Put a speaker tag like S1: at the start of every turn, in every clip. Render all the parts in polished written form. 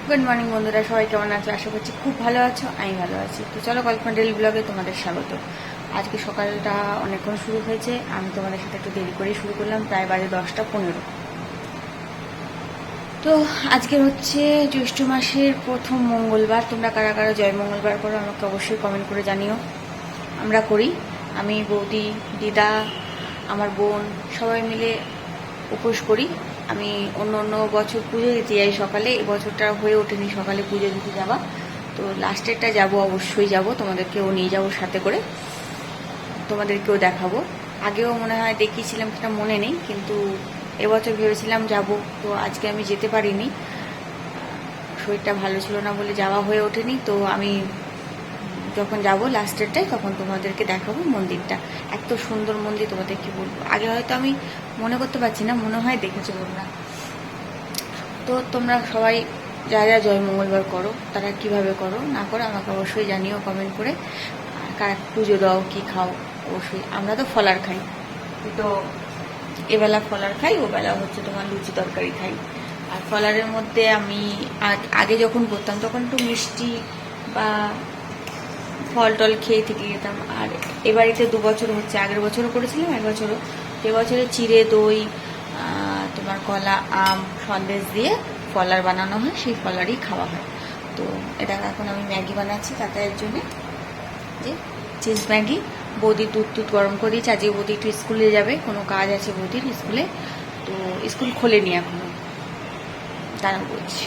S1: Good morning বন্ধুরা, সবাই কেমন আছো? আশা করছি খুব ভালো আছো। আমি ভালো আছি। তো চলো, কল্পনা ডেইলি ব্লগে তোমাদের স্বাগত। আজকে সকালটা অনেকক্ষণ শুরু হয়েছে, আমি তোমাদের সাথে একটু দেরি করেই শুরু করলাম, প্রায় বাজে 10টা 15। তো আজকে হচ্ছে জ্যৈষ্ঠ মাসের প্রথম মঙ্গলবার। তোমরা কারা কারা জয় মঙ্গলবার করো আমাকে অবশ্যই কমেন্ট করে জানিও। আমরা করি, আমি, বৌদি, দিদা, আমার বোন সবাই মিলে উপোস করি। আমি অন্য অন্য বছর পুজো দিতে যাই সকালে, এই বছরটা হয়ে ওঠেনি সকালে পুজো দিতে যাওয়া। তো লাস্টেরটা যাব, অবশ্যই যাব, তোমাদেরকেও নিয়ে যাবো সাথে করে, তোমাদেরকেও দেখাবো। আগেও মনে হয় দেখিয়েছিলাম, সেটা মনে নেই, কিন্তু এবছর ভেবেছিলাম যাব। তো আজকে আমি যেতে পারিনি, শরীরটা ভালো ছিল না বলে যাওয়া হয়ে ওঠেনি। তো আমি যখন যাব লাস্টেরটাই, তখন তোমাদেরকে দেখাবো মন্দিরটা। এত সুন্দর মন্দির, তোমাদের কি বলবো। আগে হয়তো আমি মনে করতে পারছি না, মনে হয় দেখেছো তোমরা। তো তোমরা সবাই যা যা জয় মঙ্গলবার করো, তারা কিভাবে করো না করো আমাকে অবশ্যই জানিও কমেন্ট করে। আর কারা পুজো দাও, কি খাও অবশ্যই। আমরা তো ফলার খাই, তো এবেলা ফলার খাই, ওবেলা হচ্ছে তোমার লুচি তরকারি খাই। আর ফলারের মধ্যে আমি আগে যখন করতাম তখন একটু মিষ্টি বা ফল টল খেয়ে থেকে যেতাম। আর এ বাড়িতে 2 বছর হচ্ছে, আগের বছরও করেছিলাম, 1 বছরও। এবছরে চিড়ে দই, তোমার কলা, আম, সন্দেশ দিয়ে ফলার বানানো হয়, সেই ফলারই খাওয়া হয়। তো এটা এখন আমি ম্যাগি বানাচ্ছি তাদের জন্য, যে চিজ ম্যাগি। বৌদির দুধ গরম করে দিয়েছি। আজকে বৌদি একটু স্কুলে যাবে, কোনো কাজ আছে বৌদির স্কুলে। তো স্কুল খোলেনি এখনো, দাঁড়াও বলছি।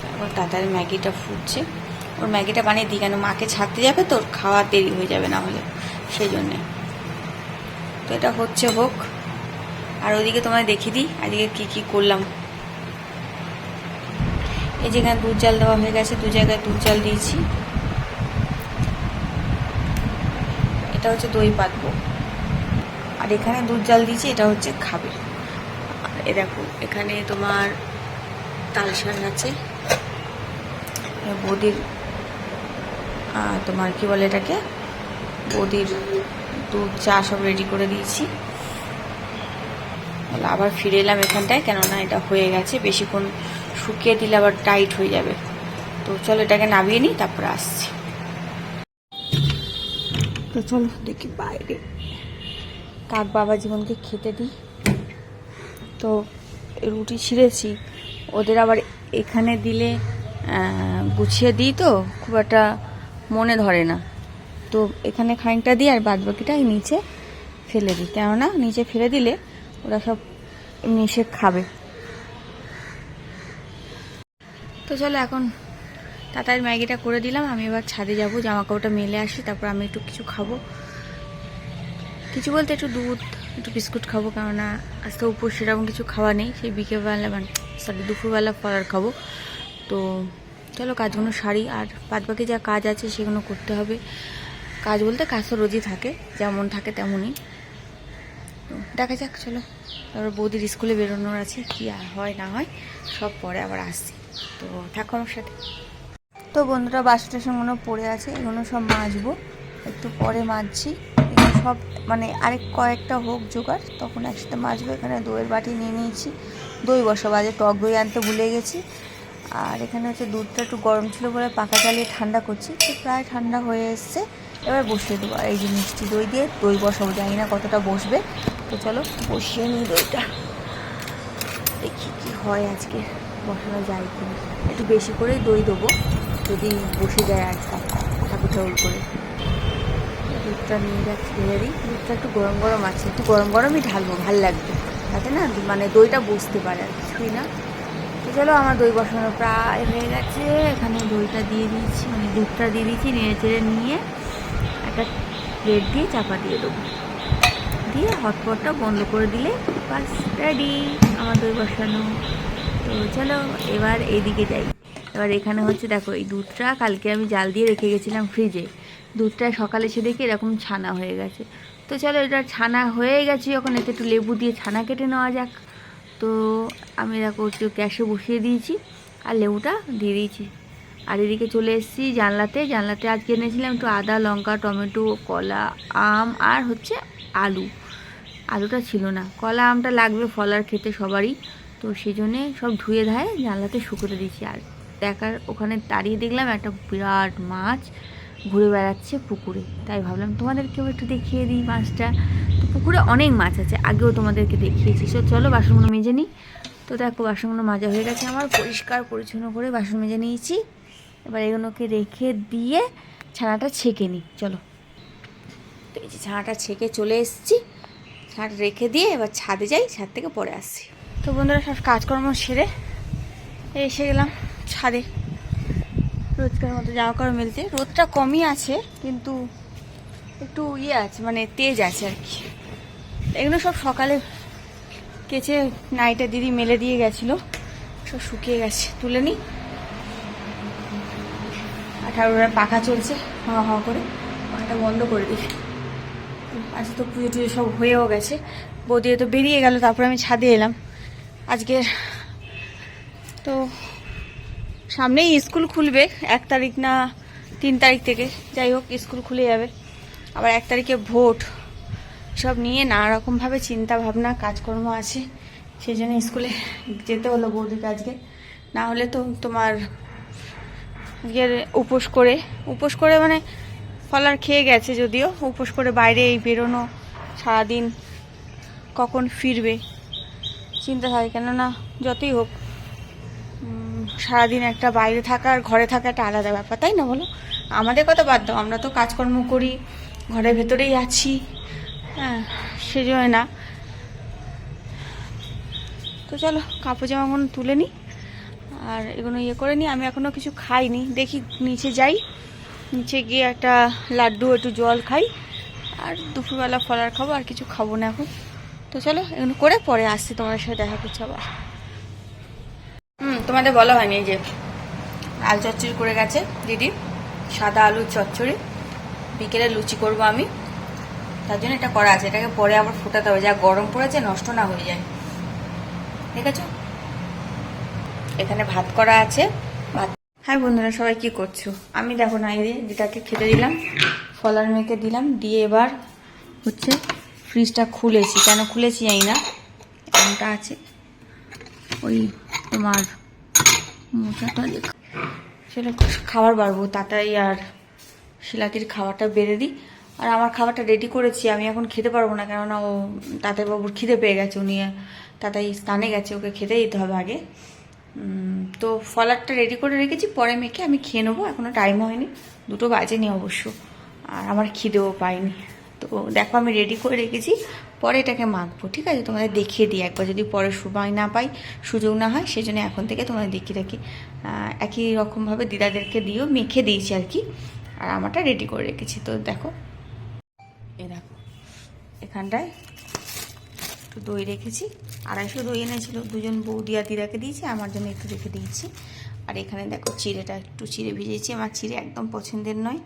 S1: এখন তাড়াতাড়ি ম্যাগিটা ফুটছে, ওর ম্যাগিটা বানিয়ে দিই, কেন মাকে ছাড়তে যাবে তো, খাওয়া দেরি হয়ে যাবে না হলে, সেই জন্যে। তো এটা হচ্ছে, হোক। আর ওইদিকে তোমায় দেখিয়ে দিই আজকে কি কি করলাম। এই যেখানে দুধ জাল দেওয়া হয়ে গেছে, 2 জায়গায় দুধ জাল দিয়েছি। এটা হচ্ছে দই পাতবো, আর এখানে দুধ জাল দিয়েছি, এটা হচ্ছে খাবে। আর এ দেখো, এখানে তোমার তাল শাক আছে, বৌদির তোমার কি বলে এটাকে, বৌদির দুধ চা সব রেডি করে দিয়েছি। আবার ফিরে এলাম এখানটায়, কেননা এটা হয়ে গেছে, বেশিক্ষণ শুকিয়ে দিলে আবার টাইট হয়ে যাবে। তো চলো এটাকে নামিয়ে নিই, তারপরে আসছি। তো চলো দেখি বাইরে কাক বাবা জীবনকে খেতে দিই। তো রুটি ছিঁড়েছি, ওদের আবার এখানে দিলে গুছিয়ে দিই, তো খুব একটা মনে ধরে না। তো এখানে খানিকটা দিই, আর বাদ বাকিটা নিচে ফেলে দিই, কেননা নিচে ফেলে দিলে ওরা সব মিশে খাবে। তো চলো এখন তাড়াতাড়ি ম্যাগিটা করে দিলাম। আমি এবার ছাদে যাবো, জামা কাপড়টা মেলে আসি, তারপর আমি একটু কিছু খাবো। কিছু বলতে একটু দুধ, একটু বিস্কুট খাবো, কেননা আজকে উপর সেরকম কিছু খাওয়া নেই। সেই বিকেলবেলা দুপুরবেলা ফলার খাবো। তো চলো কাজগুলো সারি, আর বাদ বাকি যা কাজ আছে সেগুলো করতে হবে। কাজ বলতে কাজ তো রোজই থাকে, যেমন থাকে তেমনই। তো দেখা যাক, চলো। তারপর বৌদির স্কুলে বেরোনোর আছে, কি আর হয় না হয় সব পরে আবার আসছি। তো থাকো আমার সাথে। তো বন্ধুরা, বাসন টাসনগুলো পড়ে আছে, এগুলো সব মাজবো, একটু পরে মাজছি। এগুলো সব মানে আরেক কয়েকটা হোক জোগাড়, তখন একসাথে মাজবো। এখানে দইয়ের বাটি নিয়ে নিয়েছি, দই বসাবো। আজকে টক দই আনতে ভুলে গেছি। আর এখানে হচ্ছে দুধটা একটু গরম ছিল বলে পাকা চালিয়ে ঠান্ডা করছি, তো প্রায় ঠান্ডা হয়ে এসছে। এবার বসিয়ে দেবো। আর এই যে মিষ্টি দই দিয়ে দই বসাবো, জানি না কতটা বসবে। তো চলো বসিয়ে নিই দইটা, দেখি কি হয় আজকে, বসানো যায় কিনা। একটু বেশি করেই দই দেবো, যদি বসে যায় আর ঠাকুর ঠাকুর করে। দুধটা নিয়ে যাচ্ছি, ঢেলে দিই। দুধটা একটু গরম গরম আছে, একটু গরম গরমই ঢালবো, ভাল লাগবে, তাতে না মানে দইটা বসতে পারে, আর কিছুই না। তো চলো, আমার দই বসানো প্রায় হয়ে গেছে। এখানে দইটা দিয়ে দিয়েছি, মানে দুধটা দিয়ে দিয়েছি, নেড়ে চেড়ে নিয়ে একটা প্লেট দিয়ে চাপা দিয়ে দেবো, দিয়ে হটপটটা বন্ধ করে দিলে বাস রেডি আমার দই বসানো। তো চলো এবার এইদিকে যাই। এবার এখানে হচ্ছে দেখো, এই দুধটা কালকে আমি জাল দিয়ে রেখে গেছিলাম ফ্রিজে। দুধটা সকালে এসে দেখি এরকম ছানা হয়ে গেছে। তো চলো, এটা ছানা হয়ে গেছে যখন, এতে একটু লেবু দিয়ে ছানা কেটে নেওয়া যাক। তো আমি দেখো একটু গ্যাসে বসিয়ে দিয়েছি, আর লেবুটা দিয়ে দিয়েছি। আর এদিকে চলে এসেছি জানলাতে। আজকে এনেছিলাম একটু আদা, লঙ্কা, টমেটো, কলা, আম, আর হচ্ছে আলুটা ছিল না। কলা আমটা লাগবে ফলার খেতে সবারই, তো সেই জন্যে সব ধুয়ে ধায়ে জানলাতে শুকোতে দিয়েছি। আর দেখার ওখানে দাঁড়িয়ে দেখলাম একটা বিরাট মাছ ঘুরে বেড়াচ্ছে পুকুরে, তাই ভাবলাম তোমাদেরকেও একটু দেখিয়ে দিই মাছটা। তো পুকুরে অনেক মাছ আছে, আগেও তোমাদেরকে দেখিয়েছি। চলো বাসনগুলো মেজে নিই। তো দেখো বাসনগুলো মাজা হয়ে গেছে আমার, পরিষ্কার পরিচ্ছন্ন করে বাসন মেজে নিয়েছি। এবার এগুলোকে রেখে দিয়ে ছানাটা ছেঁকে নিই। চলো, তো এই যে ছানাটা ছেঁকে চলে এসেছি, ছানাটা রেখে দিয়ে এবার ছাদে যাই, ছাদ থেকে পরে আসছি। তো বন্ধুরা সব কাজকর্ম সেরে এসে গেলাম ছাদে। রোজকার মতো জামা কাপড় মেলতে, রোদটা কমই আছে কিন্তু একটু আছে, মানে তেজ আছে আর কি। এগুলো সব সকালে কেচে নাইটে দিদি মেলে দিয়ে গেছিলো, সব শুকিয়ে গেছে, তুলে নিই। আর ঠাকুরের পাখা চলছে হাওয়া হাওয়া করে, পাখাটা বন্ধ করে দিই। আজকে তো পুজো টুজো সব হয়েও গেছে, বৌদি তো বেরিয়ে গেল, তারপরে আমি ছাদে এলাম আজকের। তো সামনেই স্কুল খুলবে, 1 তারিখ না 3 তারিখ থেকে, যাই হোক স্কুল খুলে যাবে। আবার 1 তারিখে ভোট, সব নিয়ে নানা রকমভাবে চিন্তা ভাবনা কাজকর্ম আছে, সেই জন্য স্কুলে যেতে হলো বৌদিকে আজকে। না হলে তো তোমার আজকের উপোস করে মানে ফলার খেয়ে গেছে, যদিও উপোস করে বাইরে এই বেরোনো, সারাদিন কখন ফিরবে চিন্তা থাকে। কেননা যতই হোক সারাদিন একটা বাইরে থাকা আর ঘরে থাকা একটা আলাদা ব্যাপার, তাই না বলো? আমাদের কথা বাদ দাও, আমরা তো কাজকর্ম করি, ঘরের ভেতরেই আছি, হ্যাঁ, সেজন্য না। তো চলো কাপড় জামাগুলো তুলে নিই আর এগুলো করে নিই। আমি এখনও কিছু খাইনি, দেখি নিচে যাই, নিচে গিয়ে একটা লাড্ডু একটু জল খাই, আর দুপুরবেলা ফলার খাবো, আর কিছু খাবো না এখন। তো চলো এগুলো করে পরে আসছি, তোমাদের সাথে দেখা করছি আবার। তোমাদের বলা হয়নি, এই যে আলু চচ্চড়ি করে গেছে দিদি, সাদা আলুর চচ্চড়ি, বিকেলে লুচি করব আমি, তার জন্য এটা করা আছে। এটাকে পরে আবার ফোটাতে হবে, যা গরম পড়েছে নষ্ট না হয়ে যায়, ঠিক আছে। এখানে ভাত করা আছে, ভাত। হ্যাঁ বন্ধুরা সবাই কি করছো? আমি দেখো না, এই দিদাকে খেতে দিলাম, ফলার মেখে দিলাম, দিয়ে এবার হচ্ছে ফ্রিজটা খুলেছি। কেন খুলেছি জানি না, আমটা আছে ওই তোমার মোচাটা, সেটা খাবার বাড়বো তাড়াতাড়ি, আর শিলাতির খাবারটা বেড়ে দিই। আর আমার খাবারটা রেডি করেছি, আমি এখন খেতে পারবো না, কেননা ও তাতাই বাবুর খিদে পেয়ে গেছে, উনি তাতাই স্নানে গেছে, ওকে খেতে দিতে হবে আগে। তো ফলারটা রেডি করে রেখেছি, পরে মেখে আমি খেয়ে নেবো, এখনও টাইম হয়নি, 2টো বাজেনি অবশ্য, আর আমার খিদেও পাইনি। তো দেখো আমি রেডি করে রেখেছি, পরে এটাকে মাখবো, ঠিক আছে। তোমাদের দেখিয়ে দিই একবার, যদি পরে সময় না পাই, সুযোগ না হয়, সেই জন্য এখন থেকে তোমাদের দেখিয়ে রাখি। একই রকমভাবে দিদাদেরকে দিয়েও মেখে দিয়েছি আর কি, আর আমারটা রেডি করে রেখেছি। তো দেখো এ দেখো, এখানটায় একটু দই রেখেছি, 250 দই এনেছিল, 2জন বৌদি আর দিদাকে দিয়েছি, আমার জন্য একটু রেখে দিয়েছি। আর এখানে দেখো চিড়েটা একটু চিড়ে ভিজিয়েছি, আমার চিড়ে একদম পছন্দের নয়,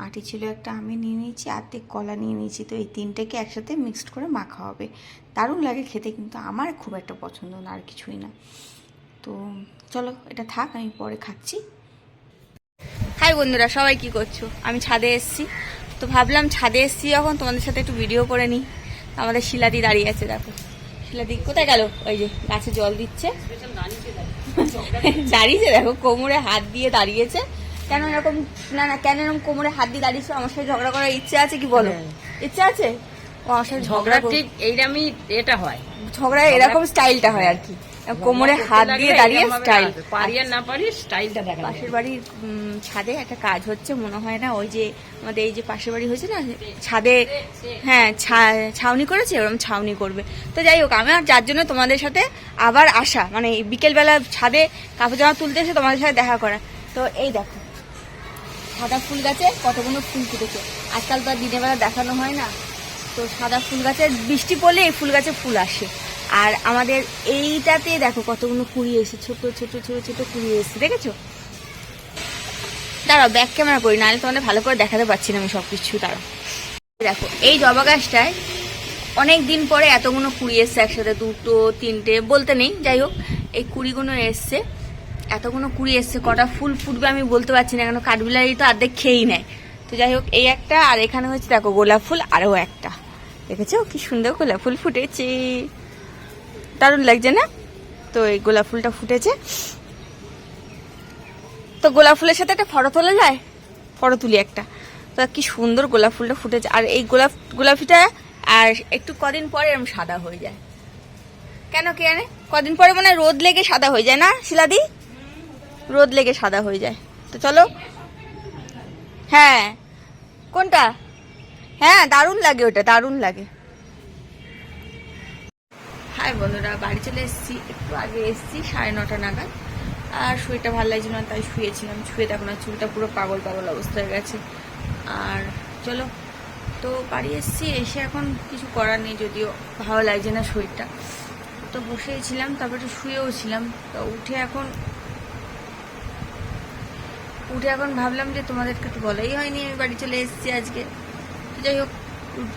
S1: আটি ছিল একটা, আমি নিয়ে নিয়েছি, অর্ধেক কলা নিয়ে নিয়েছি। তো এই 3টেকে একসাথে মিক্সড করে মাখা হবে, দারুণ লাগে খেতে, কিন্তু আমার খুব একটা পছন্দ না, আর কিছুই না। তো চলো এটা থাক, আমি পরে খাচ্ছি। হাই বন্ধুরা সবাই কি করছো? আমি ছাদে এসেছি, তো ভাবলাম ছাদে এসেছি যখন তোমাদের সাথে একটু ভিডিও করে নিই। আমাদের শিলাদি দাঁড়িয়ে আছে, দেখো শিলাদি কোথায় গেল, ওই যে গাছে জল দিচ্ছে, দাঁড়িয়েছে দেখো, কোমরে হাত দিয়ে দাঁড়িয়েছে। কেন এরকম, না না কেন এরকম কোমরে হাত দিয়ে দাঁড়িয়েছো? আমার সাথে ঝগড়া করার ইচ্ছে আছে কি বলো? ইচ্ছে আছে? ও আমার সাথে ঝগড়া, ঠিক এইরকমই এটা হয়, ঝগড়া এরকম স্টাইলটা হয় আর কি, কোমরে হাত দিয়ে দাঁড়িয়ে স্টাইল, পারি আর না পারি স্টাইলটা দেখা। পাশের বাড়ির ছাদে একটা কাজ হচ্ছে, মনে হয় না ওই যে আমাদের এই যে পাশের বাড়ি হয়েছে না, ছাদে হ্যাঁ ছাউনি করেছে, ওরকম ছাউনি করবে। তো যাই হোক, আমি আর যার জন্য তোমাদের সাথে আবার আসা, মানে বিকেলবেলা ছাদে কাপড় জামা তুলতে এসে তোমাদের সাথে দেখা করা। তো এই দেখো সাদা ফুল গাছে কতগুলো ফুল ফুটেছে, আজকাল তো আর দিনের বেলা দেখানো হয় না। তো সাদা ফুল গাছে বৃষ্টি পড়লে এই ফুল গাছে ফুল আসে, আর আমাদের এইটাতে দেখো কতগুলো কুড়ি এসে, ছোট ছোট ছোট ছোট কুড়ি এসে, দেখেছো? দাঁড়াও ব্যাক ক্যামেরা করি, নাহলে তোমাদের ভালো করে দেখাতে পারছি না আমি সব কিছু। দাঁড়াও দেখো, এই জবা গাছটায় অনেক দিন পরে এতগুলো কুড়ি এসছে একসাথে, 2টো 3টে বলতে নেই, যাই হোক এই কুড়িগুলো এসছে, এতগুলো কুড়ি এসছে। কটা ফুল ফুটবে আমি বলতে পারছি না, কেন কাঠবিলারি তো অর্ধেক খেয়েই নেয়। তো যাই হোক এই একটা, আর এখানে হচ্ছে দেখো গোলাপ ফুল, আরও একটা, দেখেছো কি সুন্দর গোলাপ ফুল ফুটেছে, দারুণ লাগছে না? তো এই গোলাপ ফুলটা ফুটেছে, তো গোলাপ ফুলের সাথে একটা ফটো তোলা যায়, ফটো তুলি একটা। তো কি সুন্দর গোলাপ ফুলটা ফুটেছে, আর এই গোলাপিটা আর একটু কদিন পরে এরকম সাদা হয়ে যায়, কেন কে জানে? কদিন পরে মানে রোদ লেগে সাদা হয়ে যায় না শিলাদি? রোদ লেগে সাদা হয়ে যায়। তো চলো। হ্যাঁ কোনটা? হ্যাঁ দারুণ লাগে, ওটা দারুণ লাগে। হাই বন্ধুরা, বাড়ি চলে এসেছি, একটু আগে এসেছি 9:30 নাগাদ। আর শরীরটা ভালো লাগছিল না, তাই শুয়েছিলাম। শুয়ে দেখো না চুলটা পুরো পাগল পাগল অবস্থা হয়ে গেছে। আর চলো, তো বাড়ি এসেছি, এসে এখন কিছু করার নেই, যদিও ভালো লাগছে না শরীরটা। তো বসেই ছিলাম, তারপর একটু শুয়েও ছিলাম। তো উঠে এখন ভাবলাম যে তোমাদেরকে একটু বলাই হয়নি আমি বাড়ি চলে এসেছি আজকে। তো যাই হোক,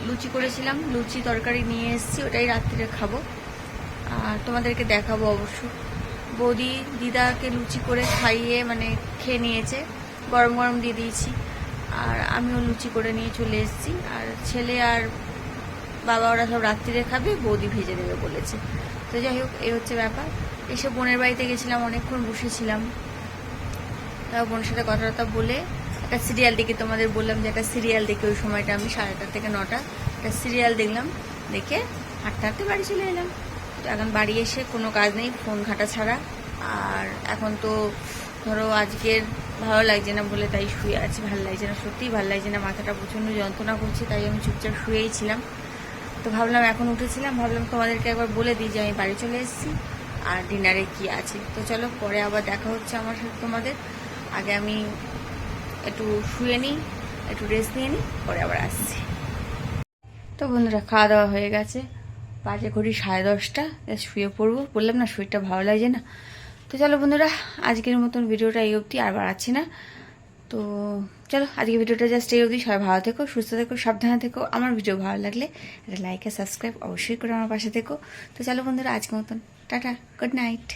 S1: লুচি করেছিলাম, লুচি তরকারি নিয়ে এসেছি, ওটাই রাত্রিরে খাবো আর তোমাদেরকে দেখাবো অবশ্য। বৌদি দিদাকে লুচি করে খাইয়ে মানে খেয়ে নিয়েছে, গরম গরম দিয়ে দিয়েছি। আর আমিও লুচি করে নিয়ে চলে এসেছি। আর ছেলে আর বাবা ওরা সব রাত্রিরে খাবে, বৌদি ভেজে দেবে বলেছে। তো যাই হোক, এই হচ্ছে ব্যাপার। এসে বোনের বাড়িতে গেছিলাম, অনেকক্ষণ বসেছিলাম। তাও বোনের সাথে কথা বলে একটা সিরিয়াল দেখি, তোমাদের বললাম যে একটা সিরিয়াল দেখি। ওই সময়টা আমি 8:30 থেকে 9টা একটা সিরিয়াল দেখলাম, দেখে হাঁটতে হাঁটতে বাড়ি চলে এলাম। তো এখন বাড়ি এসে কোনো কাজ নেই, ফোন ঘাঁটা ছাড়া। আর এখন তো ধরো আজকের ভালো লাগছে না বলে তাই শুয়ে আছি, ভালো লাগছে না, সত্যিই ভালো লাগছে না, মাথাটা প্রচণ্ড যন্ত্রণা করছে, তাই আমি চুপচাপ শুয়েই ছিলাম। তো ভাবলাম এখন উঠেছিলাম, ভাবলাম তোমাদেরকে একবার বলে দিই যে আমি বাড়ি চলে এসেছি আর ডিনারে কি আছে। তো চলো, পরে আবার দেখা হচ্ছে আমার সাথে তোমাদের। আগে আমি একটু শুয়ে নিই, একটু রেস্ট নিয়ে নিই, পরে আবার আসছি। তো বন্ধুরা, খাওয়া দাওয়া হয়ে গেছে, বাজে ঘড়ি 10:30, শুয়ে পড়বো। বললাম না শরীরটা ভালো লাগছে না। তো চলো বন্ধুরা, আজকের মতন ভিডিওটা এই অবধি, আর বাড়াচ্ছি না। তো চলো, আজকে ভিডিওটা জাস্ট এই অবধি। সবাই ভালো থেকো, সুস্থ থেকো, সাবধানে থেকো। আমার ভিডিও ভালো লাগলে একটা লাইক আর সাবস্ক্রাইব অবশ্যই করে আমার পাশে থেকো। তো চলো বন্ধুরা, আজকের মতন টাটা, গুড নাইট।